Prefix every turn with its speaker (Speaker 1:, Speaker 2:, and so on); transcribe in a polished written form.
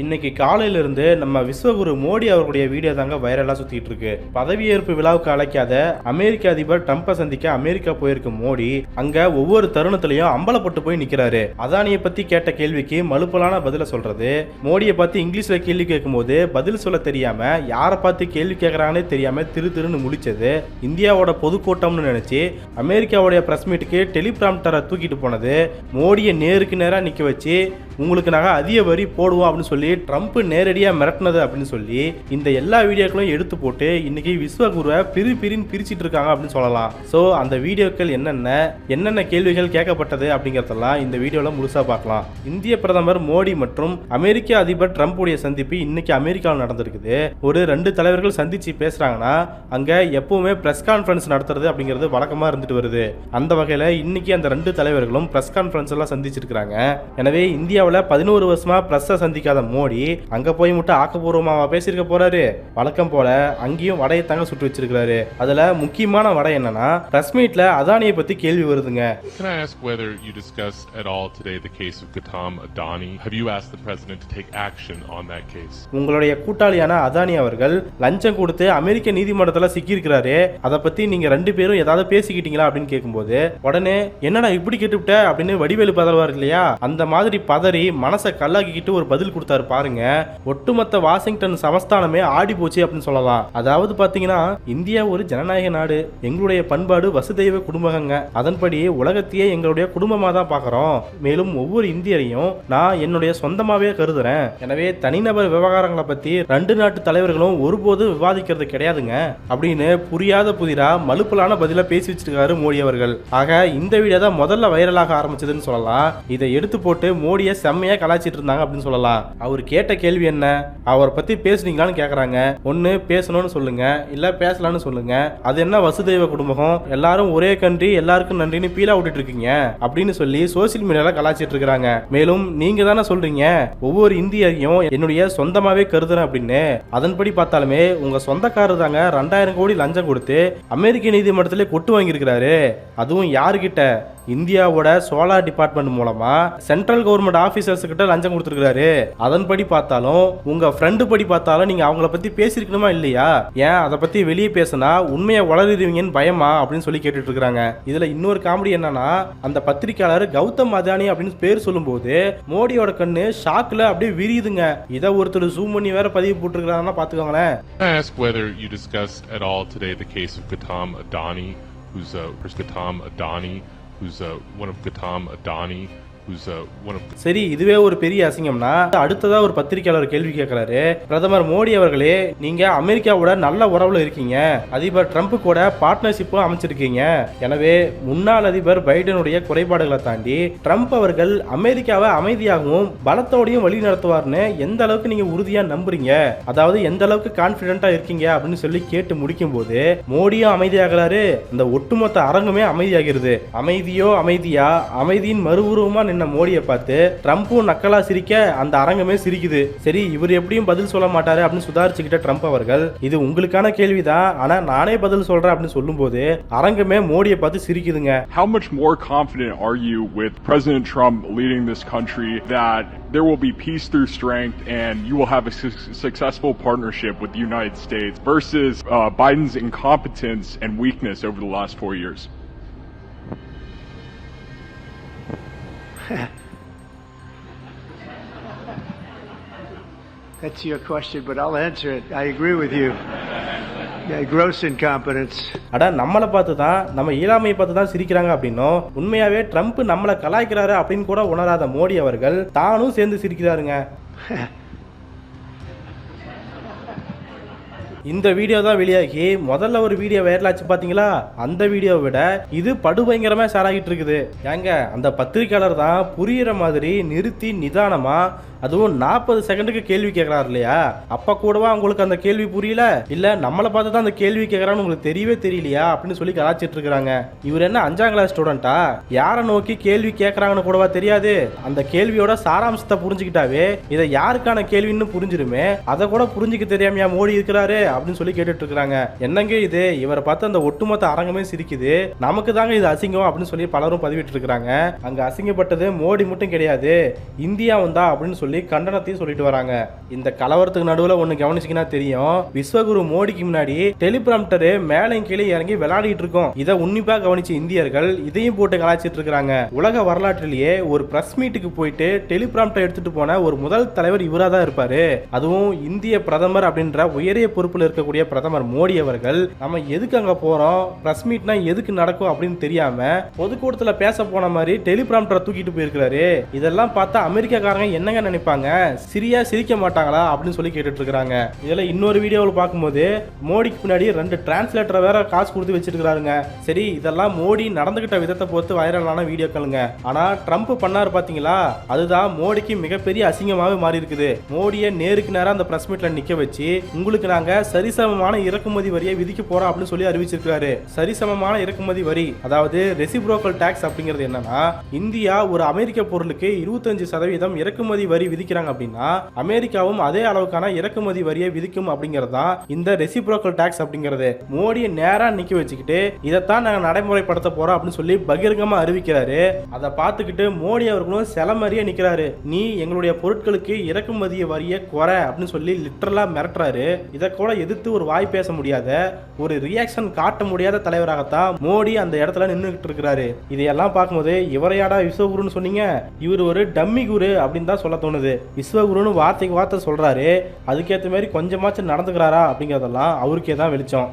Speaker 1: இன்னைக்கு காலையில இருந்து நம்ம விஸ்வகுரு மோடி அவர்களுடைய வீடியோ தாங்க வைரலா சுத்திட்டு இருக்கு. பதவியேற்பு விழாவுக்கு அழைக்காத அமெரிக்க அதிபர் ட்ரம்பை சந்திக்க அமெரிக்கா போயிருக்க மோடி அங்க ஒவ்வொரு தருணத்திலையும் அம்பலப்பட்டு போய் நிக்கிறாரு. அதானியை பத்தி கேட்ட கேள்விக்கு மலுப்பலான பதில சொல்றது, மோடியை பார்த்து இங்கிலீஷ்ல கேள்வி கேட்கும்போது பதில் சொல்ல தெரியாம யாரை பார்த்து கேள்வி கேட்கறாங்கன்னே தெரியாம திருன்னு முழிச்சது, இந்தியாவோட பொதுக்கூட்டம்னு நினைச்சு அமெரிக்காவுடைய பிரஸ் மீட்டுக்கு டெலிபிராம்டரை தூக்கிட்டு போனது, மோடியை நேருக்கு நேரா நிக்க வச்சு உங்களுக்கு நாங்க அதிக வரி போடுவோம் அப்படின்னு சொல்லி ட்ரம்ப் நேரடியா மிரட்டினது அப்படின்னு சொல்லி இந்த எல்லா வீடியோக்களும் எடுத்து போட்டு இன்னைக்கு விஸ்வகுருவை பிரின்னு பிரிச்சிட்டு இருக்காங்க அப்படின்னு சொல்லலாம். சோ அந்த வீடியோக்கள் என்னென்ன கேள்விகள் கேட்கப்பட்டது அப்படிங்கறதெல்லாம் இந்த வீடியோல முழுசா பார்க்கலாம். இந்திய பிரதமர் மோடி மற்றும் அமெரிக்க அதிபர் ட்ரம்ப் உடைய சந்திப்பு இன்னைக்கு அமெரிக்காவில் நடந்திருக்குது. ஒரு 2 தலைவர்கள் சந்திச்சு பேசுறாங்கன்னா அங்க எப்பவுமே பிரஸ் கான்ஃபரன்ஸ் நடத்துறது அப்படிங்கிறது வழக்கமா இருந்துட்டு வருது. அந்த வகையில இன்னைக்கு அந்த 2 தலைவர்களும் பிரஸ் கான்ஃபரன்ஸ் எல்லாம் சந்திச்சிருக்காங்க. எனவே இந்தியாவில் 11 வருஷமா பிரஸ்ஸை சந்திக்காத மோடி அங்க போய் மட்டும் ஆக்கப்பூர்வமா பேசியிருக்க போறாரு. வழக்கம் போல அங்கேயும் வடையை தாங்க சுட்டு வச்சிருக்காரு. அதுல முக்கியமான வடை என்னன்னா பிரஸ் மீட்ல அதானியை பத்தி கேள்வி வருதுங்க.
Speaker 2: Can I ask whether you discussed at all today the case of Gautam Adani? Have you asked the president to take action on that case?
Speaker 1: உங்களுடைய கூட்டாளியான அதானி அவர்கள் லஞ்சம் கொடுத்து அமெரிக்க நீதிமன்றத்துல சிக்கி இருக்கிறாரு. அதை பத்தி நீங்க 2 பேரும் ஏதாவது பேசிக்கிட்டீங்களா அப்படின்னு கேட்கும்போது உடனே என்னடா இப்படி கேட்டுவிட்ட அப்படின்னு வடிவேலு பதறுவார் இல்லையா, அந்த மாதிரி பதறி மனசை கல்லாக்கிக்கிட்டு ஒரு பதில் கொடுத்தாரு பாருங்க. ஒட்டுமொத்த வாஷிங்டன் சமஸ்தானமே ஆடி போச்சு அப்படின்னு சொல்லலாம். அதாவது பாத்தீங்கன்னா இந்தியா ஒரு ஜனநாயக நாடு, எங்களுடைய பண்பாடு வசுதெய்வ குடும்பங்க, அதன்படி உலகத்தையே எங்களுடைய குடும்பமா தான் பாக்குறோம், மேலும் ஒவ்வொரு இந்தியரையும் நான் என்னுடைய சொந்தமாவே கருதுறேன். எனவே தனிநபர் விவகாரங்களை பத்தி 2 நாட்டு தலைவர்களும் ஒருபோதும் விவாதிக்கிறது கிடையாதுங்க அப்படின்னு புரியாத புதிரா மலுப்பலான பதில பேசி வச்சிருக்காரு மோடி அவர்கள். ஆக இந்த வீடியோ தான் முதல்ல வைரலாக ஆரம்பிச்சதுன்னு சொல்லலாம். இதை எடுத்து போட்டு மோடியை செம்மையா கலாச்சிட்டு இருந்தாங்க அப்படின்னு சொல்லலாம். அவர் கேட்ட கேள்வி என்ன, அவரை பத்தி பேசுனீங்களான்னு கேக்குறாங்க. ஒன்னு பேசணும்னு சொல்லுங்க, இல்ல பேசலாம்னு சொல்லுங்க. அது என்ன வசுதெய்வ குடும்பம், எல்லாரும் ஒரே கண்ட்ரி எல்லாருக்கும் நன்றின்னு பீலா விட்டுட்டு இருக்கீங்க அப்படின்னு சொல்லி சோசியல் மீடியால கலாச்சிட்டு இருக்காங்க. மேலும் நீங்க தானே சொல்றீங்க ஒவ்வொரு இந்தியரையும் என்னுடைய சொந்தமாவே கருதுறேன் அப்படின்னு. அதன்படி பார்த்தாலுமே உங்க சொந்தக்காரர் தாங்க 2000 கோடி லஞ்சம் கொடுத்து அமெரிக்க நீதிமன்றத்திலே கொட்டு வாங்கியிருக்கிறாரு. அதுவும் யாருகிட்ட, இந்தியாவோட சோலார் டிபார்ட்மெண்ட் மூலமா சென்ட்ரல் கவர்மெண்ட் ஆபீசர்ஸ் கிட்ட லஞ்சம் கொடுத்துருக்காரு. அதன்படி பார்த்தாலும் உங்க ஃப்ரெண்டு படி பார்த்தாலும் நீங்க அவங்கள பத்தி பேசிருக்கணுமா இல்லையா? ஏன் அதை பத்தி வெளியே பேசினா உண்மையை வளருவீங்கன்னு பயமா அப்படின்னு சொல்லி கேட்டுட்டு இருக்காங்க. இதுல இன்னொரு காமெடி என்னன்னா, அந்த பத்திரிகையாளர் கௌதம் அதானி அப்படின்னு பேர் சொல்லும் போது மோடியோட கண்ணு ஷாக்ல அப்படியே விரியுதுங்க. இதை ஒருத்தர் ஜூம் பண்ணி வேற பதிவு போட்டுருக்காங்கன்னா பாத்துக்கோங்களேன்.
Speaker 2: Can I ask whether you discussed at all today the case of Gautam Adani, who's one of Gautam Adani, who's one of...
Speaker 1: சரி, இதுவே ஒரு பெரிய அசிங்கம்னா அடுத்ததா ஒரு பத்திரிகையாளர் கேள்வி கேட்கிறாரு, பிரதமர் மோடி அவர்களே நீங்க அமெரிக்காவோட நல்ல உறவுல இருக்கீங்க, அதிபர் ட்ரம்ப் கூட பார்ட்னர்ஷிப்பும் அமைச்சிருக்கீங்க. எனவே முன்னாள் அதிபர் பைடனுடைய குறைபாடுகளை தாண்டி ட்ரம்ப் அவர்கள் அமெரிக்காவை அமைதியாகவும் பலத்தோடையும் வழி நடத்துவார்னு எந்த அளவுக்கு நீங்க உறுதியா நம்புறீங்க, அதாவது எந்த அளவுக்கு கான்பிடென்டா இருக்கீங்க அப்படின்னு சொல்லி கேட்டு முடிக்கும் போது மோடியும் அமைதியாகிறாரு. இந்த ஒட்டுமொத்த அரங்குமே அமைதியாகிறது. அமைதியோ அமைதியா, அமைதியின் மறுஉருவமா நின்ன மோடியை பார்த்து ட்ரம்பும் நக்கலா சிரிக்க அந்த அரங்கமே சிரிக்குது. சரி, இவர் எப்படியும் பதில் சொல்ல மாட்டாரு அப்படின்னு சுதாரிச்சுக்கிட்ட ட்ரம்ப் அவர்கள் இது உங்களுக்கான கேள்விதான், ஆனா நானே பதில் சொல்றேன் அப்படின்னு சொல்லும் போது அரங்கமே மோடியை பார்த்து சிரிக்குதுங்க.
Speaker 3: How much more confident are you with President Trump leading this country that there will be peace through strength and you will have a successful partnership with the United States versus Biden's incompetence and weakness over the last 4 years?
Speaker 4: That's your question, but I'll answer it. I agree with you. Gross incompetence.
Speaker 1: அட நம்மளை பார்த்து தான், நம்ம இயலாமையை பார்த்து தான் சிரிக்கிறாங்க அப்படின்னும், உண்மையாவே ட்ரம்ப் நம்மளை கலாய்க்கிறாரு அப்படின்னு கூட உணராத மோடி அவர்கள் தானும் சேர்ந்து சிரிக்கிறாருங்க. இந்த வீடியோ தான் வெளியாகி முதல்ல ஒரு வீடியோ வைரலாச்சு பாத்தீங்களா, அந்த வீடியோவை விட இது படுபயங்கரமா ஷேர் ஆகிட்டு இருக்குது. ஏங்க அந்த பத்திரிகையாளர் தான் புரியுற மாதிரி நிறுத்தி நிதானமா அதுவும் 40 செகண்டுக்கு கேள்வி கேட்கறாரு இல்லையா, அப்ப கூடவா உங்களுக்கு அந்த கேள்வி புரியல, இல்ல நம்மளை பார்த்து தான் அந்த கேள்வி கேட்கறான்னு உங்களுக்கு தெரியவே தெரியலையா அப்படின்னு சொல்லி கலாச்சிட்டு இருக்காங்க. இவர் என்ன 5ஆம் கிளாஸ் ஸ்டூடெண்டா, யாரை நோக்கி கேள்வி கேட்கறாங்கன்னு கூடவா தெரியாது? அந்த கேள்வியோட சாராம்சத்தை புரிஞ்சுக்கிட்டாவே இதை யாருக்கான கேள்வின்னு புரிஞ்சிருமே, அதை கூட புரிஞ்சுக்க தெரியாமையா மோடி இருக்கிறாரு அப்படின்னு சொல்லி கேட்டுட்டு இருக்காங்க. என்னங்க இது, இவரை பார்த்து அந்த ஒட்டுமொத்த அரங்கமே சிரிக்குது, நமக்கு தாங்க இது அசிங்கம் அப்படின்னு சொல்லி பலரும் பதிவிட்டு இருக்காங்க. அங்க அசிங்கப்பட்டது மோடி மட்டும் கிடையாது, இந்தியா வந்தா அப்படின்னு சொல்லி சொல்லி கண்டனத்தையும் சொல்லிட்டு வராங்க. இந்த கலவரத்துக்கு நடுவில் ஒன்று கவனிச்சிங்கன்னா தெரியும், விஸ்வகுரு மோடிக்கு முன்னாடி டெலிபிராம்டர் மேலையும் கீழே இறங்கி விளையாடிட்டு இருக்கோம். இதை உன்னிப்பா கவனிச்ச இந்தியர்கள் இதையும் போட்டு கலாச்சிட்டு இருக்காங்க. உலக வரலாற்றிலேயே ஒரு பிரஸ் மீட்டுக்கு போயிட்டு டெலிபிராம்டர் எடுத்துட்டு போன ஒரு முதல் தலைவர் இவரா தான் இருப்பாரு. அதுவும் இந்திய பிரதமர் அப்படின்ற உயரிய பொறுப்பில் இருக்கக்கூடிய பிரதமர் மோடி அவர்கள் நம்ம எதுக்கு அங்க போறோம், பிரஸ் மீட்னா எதுக்கு நடக்கும் அப்படின்னு தெரியாம பொதுக்கூட்டத்தில் பேச போன மாதிரி டெலிபிராம்டரை தூக்கிட்டு போயிருக்காரு. இதெல்லாம் பார்த்தா அமெரிக்காக்காரங்க என்னங்க நினைப்பாங்க, சிரியா சிரிக்க மாட்டாங்களா அப்படின்னு சொல்லி கேட்டுட்டு இருக்காங்க. இதுல இன்னொரு வீடியோவில் பார்க்கும்போது மோடிக்கு பின்னாடி 2 டிரான்ஸ்லேட்டரை வேற காசு கொடுத்து வச்சிருக்காருங்க. சரி, இதெல்லாம் மோடி நடந்துகிட்ட விதத்தை பொறுத்து வைரலான வீடியோக்களுங்க. ஆனா ட்ரம்ப் பண்ணாரு பாத்தீங்களா, அதுதான் மோடிக்கு மிகப்பெரிய அசிங்கமாவே மாறி இருக்குது. மோடியை நேருக்கு நேரம் அந்த பிரஸ் மீட்ல நிக்க வச்சு உங்களுக்கு நாங்க சரிசமமான இறக்குமதி வரியை விதிக்க போறோம் அப்படின்னு சொல்லி அறிவிச்சிருக்காரு. சரிசமமான இறக்குமதி வரி, அதாவது ரெசிப்ரோக்கல் டாக்ஸ் அப்படிங்கிறது என்னன்னா, இந்தியா ஒரு அமெரிக்க பொருளுக்கு 25% இறக்குமதி வரி விதிக்கிறாங்க அப்படின்னா அமெரிக்காவும் அதே அளவுக்கான இறக்குமதி வரியை விதிக்கும் அப்படிங்கறதா இந்த ரெசிப்ரோக்கல் டாக்ஸ் அப்படிங்கிறது. மோடியை நேரா நிக்க வச்சுக்கிட்டு இதைத்தான் நாங்க நடைமுறைப்படுத்த போறோம் அப்படின்னு சொல்லி பகிரங்கமா அறிவிக்கிறாரு. அதை பார்த்துக்கிட்டு மோடி அவர்களும் சிலமறிய நிக்கிறாரு. நீ எங்களுடைய பொருட்களுக்கு இறக்குமதி வரியை குறை அப்படின்னு சொல்லி லிட்டரலா மிரட்டுறாரு. இதை கூட எதிர்த்து ஒரு வாய் பேச முடியாத, ஒரு ரியாக்ஷன் காட்ட முடியாத தலைவராகத்தான் மோடி அந்த இடத்துல நின்றுகிட்டு இருக்கிறாரு. இதையெல்லாம் பார்க்கும்போது இவரையாடா விஸ்வகுருன்னு சொன்னீங்க, இவர் ஒரு டம்மி குரு அப்படின்னு தான் சொல்ல தோணுது. விஸ்வகுருன்னு வார்த்தைக்கு வார்த்தை சொல்றாரு, அதுக்கேற்ற மாதிரி கொஞ்சமாச்சும் நடந்துக்கிறாரா அப்படிங்கிறதெல்லாம் அவருக்கே தான் வெளிச்சம்.